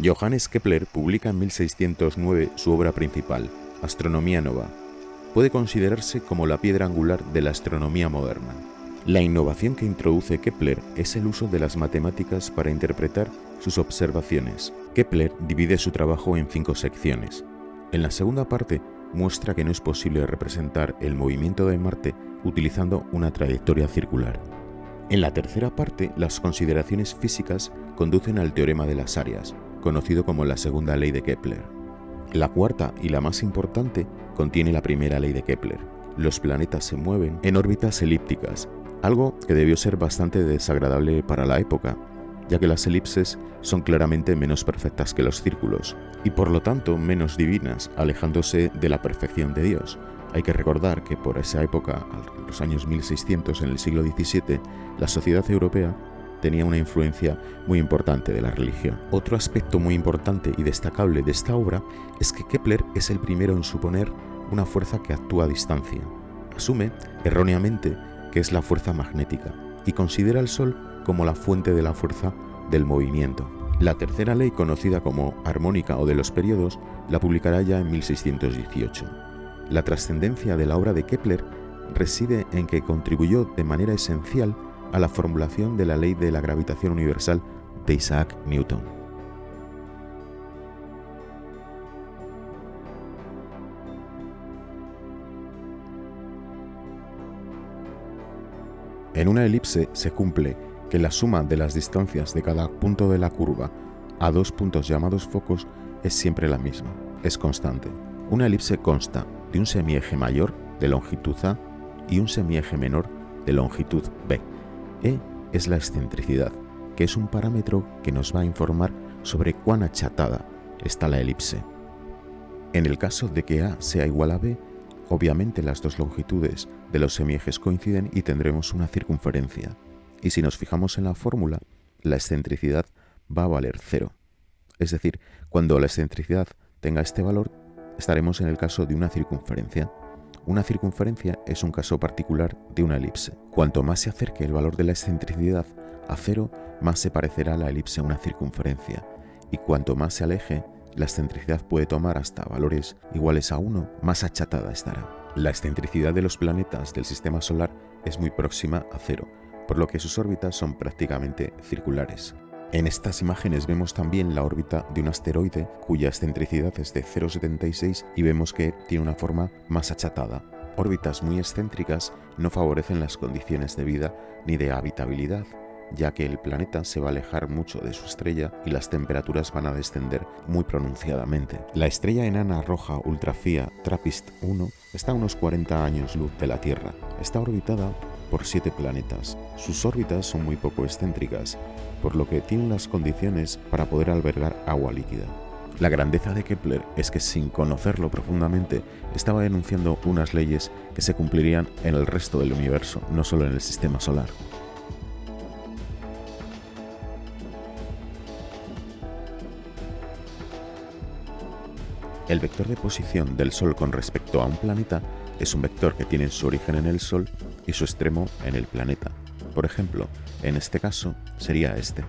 Johannes Kepler publica en 1609 su obra principal, Astronomia Nova. Puede considerarse como la piedra angular de la astronomía moderna. La innovación que introduce Kepler es el uso de las matemáticas para interpretar sus observaciones. Kepler divide su trabajo en 5 secciones. En la segunda parte muestra que no es posible representar el movimiento de Marte utilizando una trayectoria circular. En la tercera parte, las consideraciones físicas conducen al teorema de las áreas, conocido como la segunda ley de Kepler. La cuarta y la más importante contiene la primera ley de Kepler. Los planetas se mueven en órbitas elípticas, algo que debió ser bastante desagradable para la época, ya que las elipses son claramente menos perfectas que los círculos, y por lo tanto menos divinas, alejándose de la perfección de Dios. Hay que recordar que por esa época, a los años 1600, en el siglo XVII, la sociedad europea tenía una influencia muy importante de la religión. Otro aspecto muy importante y destacable de esta obra es que Kepler es el primero en suponer una fuerza que actúa a distancia. Asume, erróneamente, que es la fuerza magnética y considera el Sol como la fuente de la fuerza del movimiento. La tercera ley, conocida como armónica o de los periodos, la publicará ya en 1618. La trascendencia de la obra de Kepler reside en que contribuyó de manera esencial a la formulación de la ley de la gravitación universal de Isaac Newton. En una elipse se cumple que la suma de las distancias de cada punto de la curva a 2 puntos llamados focos es siempre la misma, es constante. Una elipse consta de un semieje mayor de longitud A y un semieje menor de longitud B. E es la excentricidad, que es un parámetro que nos va a informar sobre cuán achatada está la elipse. En el caso de que A sea igual a B, obviamente las dos longitudes de los semiejes coinciden y tendremos una circunferencia. Y si nos fijamos en la fórmula, la excentricidad va a valer 0. Es decir, cuando la excentricidad tenga este valor, estaremos en el caso de una circunferencia. Una circunferencia es un caso particular de una elipse. Cuanto más se acerque el valor de la excentricidad a 0, más se parecerá la elipse a una circunferencia. Y cuanto más se aleje, la excentricidad puede tomar hasta valores iguales a 1, más achatada estará. La excentricidad de los planetas del sistema solar es muy próxima a 0, por lo que sus órbitas son prácticamente circulares. En estas imágenes vemos también la órbita de un asteroide cuya excentricidad es de 0,76 y vemos que tiene una forma más achatada. Órbitas muy excéntricas no favorecen las condiciones de vida ni de habitabilidad, ya que el planeta se va a alejar mucho de su estrella y las temperaturas van a descender muy pronunciadamente. La estrella enana roja ultrafía TRAPPIST-1 está a unos 40 años luz de la Tierra. Está orbitada por 7 planetas. Sus órbitas son muy poco excéntricas, por lo que tienen las condiciones para poder albergar agua líquida. La grandeza de Kepler es que, sin conocerlo profundamente, estaba denunciando unas leyes que se cumplirían en el resto del universo, no solo en el sistema solar. El vector de posición del Sol con respecto a un planeta es un vector que tiene su origen en el Sol y su extremo en el planeta. Por ejemplo, en este caso sería este.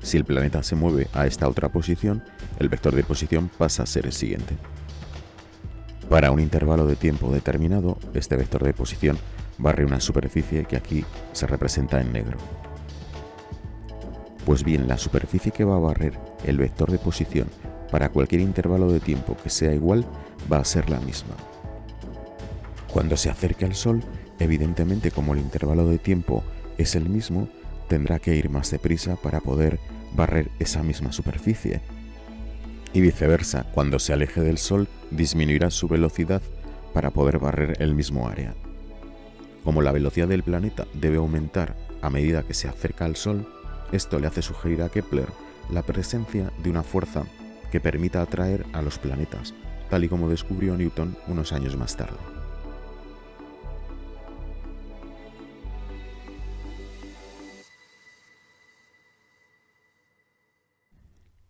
Si el planeta se mueve a esta otra posición, el vector de posición pasa a ser el siguiente. Para un intervalo de tiempo determinado, este vector de posición barre una superficie que aquí se representa en negro. Pues bien, la superficie que va a barrer el vector de posición para cualquier intervalo de tiempo que sea igual va a ser la misma. Cuando se acerque al Sol, evidentemente, como el intervalo de tiempo es el mismo, tendrá que ir más deprisa para poder barrer esa misma superficie. Y viceversa, cuando se aleje del Sol, disminuirá su velocidad para poder barrer el mismo área. Como la velocidad del planeta debe aumentar a medida que se acerca al Sol, esto le hace sugerir a Kepler la presencia de una fuerza que permita atraer a los planetas, tal y como descubrió Newton unos años más tarde.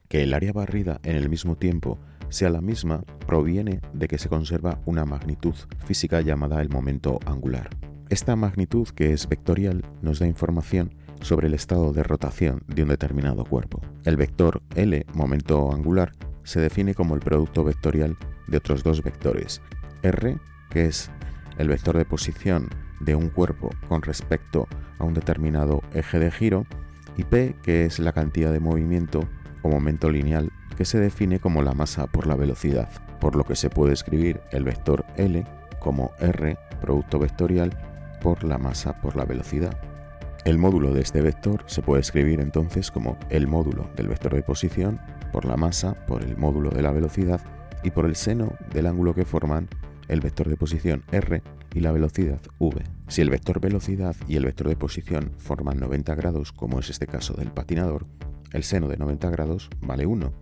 Que el área barrida en el mismo tiempo sea la misma proviene de que se conserva una magnitud física llamada el momento angular. Esta magnitud, que es vectorial, nos da información sobre el estado de rotación de un determinado cuerpo. El vector L, momento angular, se define como el producto vectorial de otros dos vectores, R, que es el vector de posición de un cuerpo con respecto a un determinado eje de giro, y P, que es la cantidad de movimiento o momento lineal, que se define como la masa por la velocidad, por lo que se puede escribir el vector L como R, producto vectorial, por la masa por la velocidad. El módulo de este vector se puede escribir entonces como el módulo del vector de posición por la masa por el módulo de la velocidad y por el seno del ángulo que forman el vector de posición R y la velocidad v. Si el vector velocidad y el vector de posición forman 90 grados, como es este caso del patinador, el seno de 90 grados vale 1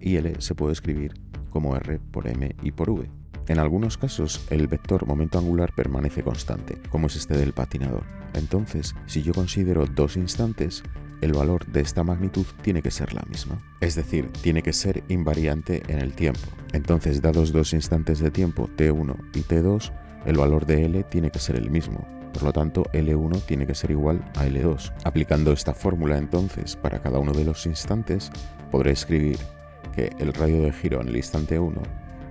y L se puede escribir como R por M y por V. En algunos casos, el vector momento angular permanece constante, como es este del patinador. Entonces, si yo considero dos instantes, el valor de esta magnitud tiene que ser la misma. Es decir, tiene que ser invariante en el tiempo. Entonces, dados dos instantes de tiempo, t1 y t2, el valor de L tiene que ser el mismo. Por lo tanto, L1 tiene que ser igual a L2. Aplicando esta fórmula entonces para cada uno de los instantes, podré escribir que el radio de giro en el instante 1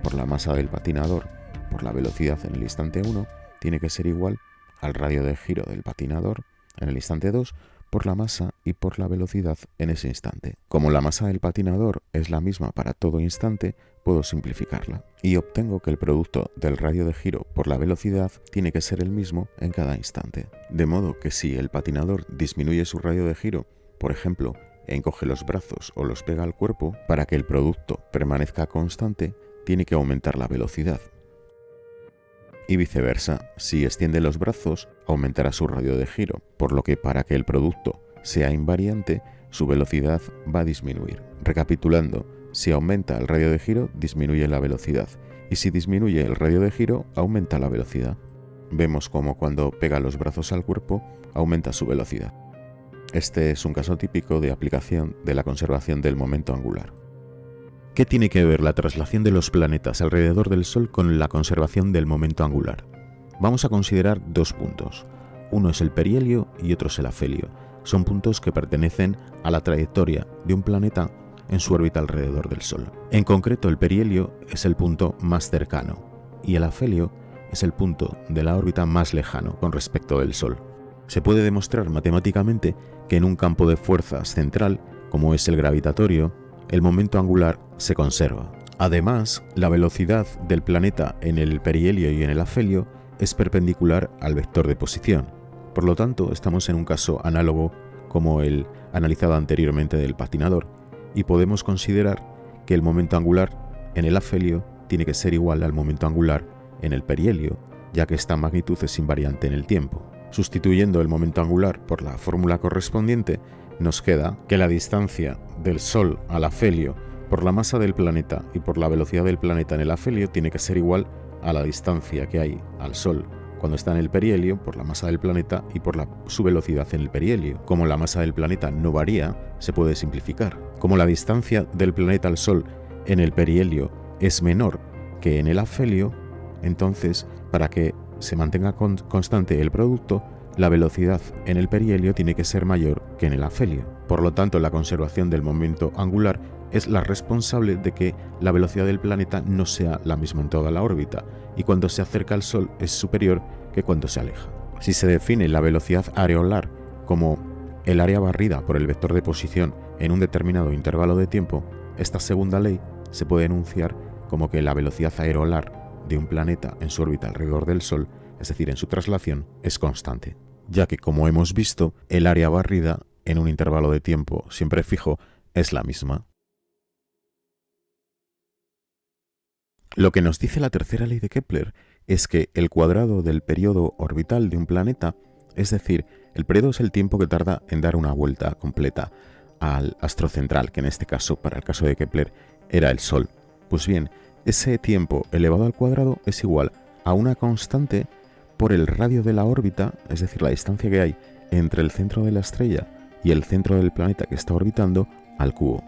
por la masa del patinador por la velocidad en el instante 1 tiene que ser igual al radio de giro del patinador en el instante 2 por la masa y por la velocidad en ese instante. Como la masa del patinador es la misma para todo instante, puedo simplificarla y obtengo que el producto del radio de giro por la velocidad tiene que ser el mismo en cada instante. De modo que si el patinador disminuye su radio de giro, por ejemplo, encoge los brazos o los pega al cuerpo, para que el producto permanezca constante, tiene que aumentar la velocidad. Y viceversa, si extiende los brazos, aumentará su radio de giro, por lo que para que el producto sea invariante, su velocidad va a disminuir. Recapitulando, si aumenta el radio de giro, disminuye la velocidad, y si disminuye el radio de giro, aumenta la velocidad. Vemos como cuando pega los brazos al cuerpo, aumenta su velocidad. Este es un caso típico de aplicación de la conservación del momento angular. ¿Qué tiene que ver la traslación de los planetas alrededor del Sol con la conservación del momento angular? Vamos a considerar dos puntos. Uno es el perihelio y otro es el afelio. Son puntos que pertenecen a la trayectoria de un planeta en su órbita alrededor del Sol. En concreto, el perihelio es el punto más cercano y el afelio es el punto de la órbita más lejano con respecto del Sol. Se puede demostrar matemáticamente que en un campo de fuerzas central, como es el gravitatorio, el momento angular se conserva. Además, la velocidad del planeta en el perihelio y en el afelio es perpendicular al vector de posición. Por lo tanto, estamos en un caso análogo como el analizado anteriormente del patinador, y podemos considerar que el momento angular en el afelio tiene que ser igual al momento angular en el perihelio, ya que esta magnitud es invariante en el tiempo. Sustituyendo el momento angular por la fórmula correspondiente, nos queda que la distancia del Sol al afelio por la masa del planeta y por la velocidad del planeta en el afelio tiene que ser igual a la distancia que hay al Sol cuando está en el perihelio por la masa del planeta y por su velocidad en el perihelio. Como la masa del planeta no varía, se puede simplificar. Como la distancia del planeta al Sol en el perihelio es menor que en el afelio, entonces, para que se mantenga constante el producto, la velocidad en el perihelio tiene que ser mayor que en el afelio. Por lo tanto, la conservación del momento angular es la responsable de que la velocidad del planeta no sea la misma en toda la órbita, y cuando se acerca al Sol es superior que cuando se aleja. Si se define la velocidad areolar como el área barrida por el vector de posición en un determinado intervalo de tiempo, esta segunda ley se puede enunciar como que la velocidad areolar de un planeta en su órbita alrededor del Sol, es decir, en su traslación, es constante, ya que, como hemos visto, el área barrida en un intervalo de tiempo siempre fijo es la misma. Lo que nos dice la tercera ley de Kepler es que el cuadrado del periodo orbital de un planeta, es decir, el periodo es el tiempo que tarda en dar una vuelta completa al astro central, que en este caso, para el caso de Kepler, era el Sol. Pues bien, ese tiempo elevado al cuadrado es igual a una constante por el radio de la órbita, es decir, la distancia que hay entre el centro de la estrella y el centro del planeta que está orbitando, al cubo.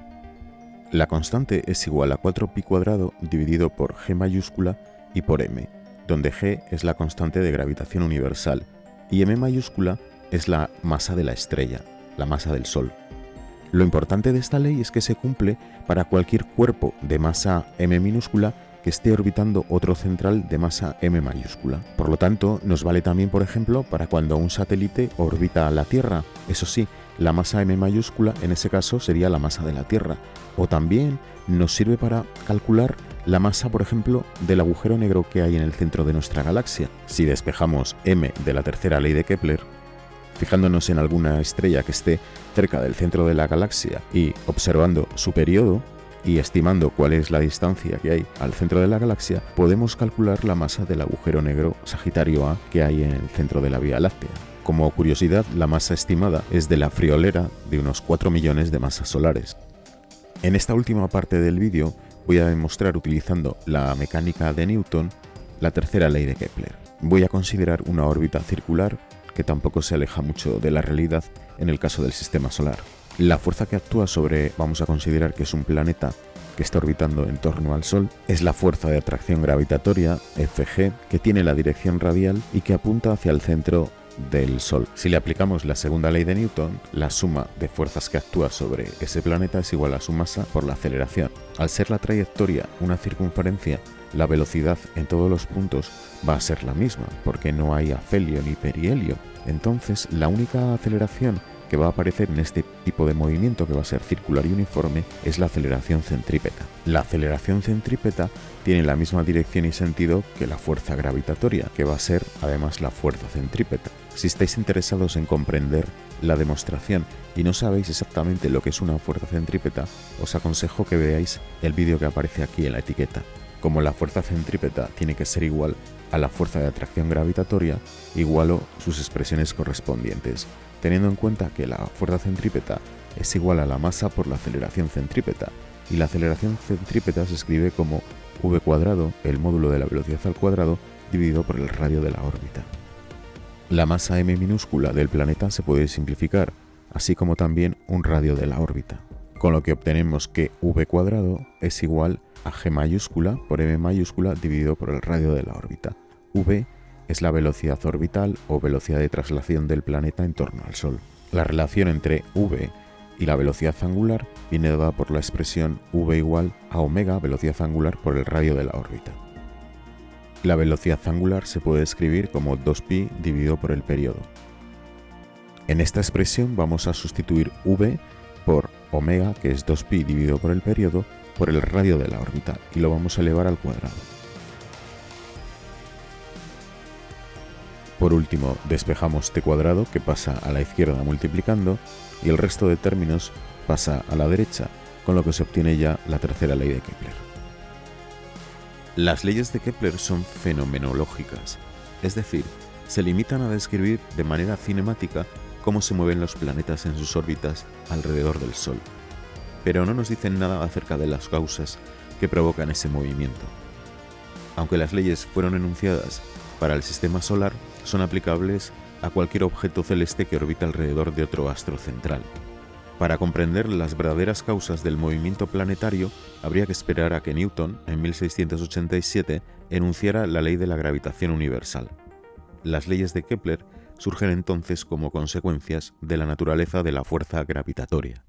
La constante es igual a 4π² dividido por G mayúscula y por M, donde G es la constante de gravitación universal y M mayúscula es la masa de la estrella. la masa del Sol. Lo importante de esta ley es que se cumple para cualquier cuerpo de masa m minúscula que esté orbitando otro central de masa m mayúscula. Por lo tanto, nos vale también, por ejemplo, para cuando un satélite orbita la Tierra. Eso sí, la masa m mayúscula en ese caso sería la masa de la Tierra. O también nos sirve para calcular la masa, por ejemplo, del agujero negro que hay en el centro de nuestra galaxia. Si despejamos m de la tercera ley de Kepler, fijándonos en alguna estrella que esté cerca del centro de la galaxia y observando su periodo y estimando cuál es la distancia que hay al centro de la galaxia, podemos calcular la masa del agujero negro Sagitario A que hay en el centro de la Vía Láctea. Como curiosidad, la masa estimada es de la friolera de unos 4 millones de masas solares. En esta última parte del vídeo voy a demostrar utilizando la mecánica de Newton la tercera ley de Kepler. Voy a considerar una órbita circular que tampoco se aleja mucho de la realidad en el caso del sistema solar. La fuerza que actúa sobre, vamos a considerar que es un planeta que está orbitando en torno al Sol, es la fuerza de atracción gravitatoria, Fg, que tiene la dirección radial y que apunta hacia el centro del Sol. Si le aplicamos la segunda ley de Newton, la suma de fuerzas que actúa sobre ese planeta es igual a su masa por la aceleración. Al ser la trayectoria una circunferencia, la velocidad en todos los puntos va a ser la misma, porque no hay afelio ni perihelio. Entonces, la única aceleración que va a aparecer en este tipo de movimiento, que va a ser circular y uniforme, es la aceleración centrípeta. La aceleración centrípeta tiene la misma dirección y sentido que la fuerza gravitatoria, que va a ser además la fuerza centrípeta. Si estáis interesados en comprender la demostración y no sabéis exactamente lo que es una fuerza centrípeta, os aconsejo que veáis el vídeo que aparece aquí en la etiqueta. Como la fuerza centrípeta tiene que ser igual a la fuerza de atracción gravitatoria, igualo sus expresiones correspondientes, teniendo en cuenta que la fuerza centrípeta es igual a la masa por la aceleración centrípeta, y la aceleración centrípeta se escribe como v cuadrado, el módulo de la velocidad al cuadrado, dividido por el radio de la órbita. La masa m minúscula del planeta se puede simplificar, así como también un radio de la órbita, con lo que obtenemos que v cuadrado es igual a g mayúscula por m mayúscula dividido por el radio de la órbita. V es la velocidad orbital o velocidad de traslación del planeta en torno al Sol. La relación entre v y la velocidad angular viene dada por la expresión v igual a omega velocidad angular por el radio de la órbita. La velocidad angular se puede escribir como 2pi dividido por el periodo. En esta expresión vamos a sustituir v por omega, que es 2pi dividido por el periodo, por el radio de la órbita, y lo vamos a elevar al cuadrado. Por último, despejamos t cuadrado, que pasa a la izquierda multiplicando, y el resto de términos pasa a la derecha, con lo que se obtiene ya la tercera ley de Kepler. Las leyes de Kepler son fenomenológicas, es decir, se limitan a describir de manera cinemática cómo se mueven los planetas en sus órbitas alrededor del Sol, pero no nos dicen nada acerca de las causas que provocan ese movimiento. Aunque las leyes fueron enunciadas para el sistema solar, son aplicables a cualquier objeto celeste que orbita alrededor de otro astro central. Para comprender las verdaderas causas del movimiento planetario, habría que esperar a que Newton, en 1687, enunciara la ley de la gravitación universal. Las leyes de Kepler surgen entonces como consecuencias de la naturaleza de la fuerza gravitatoria.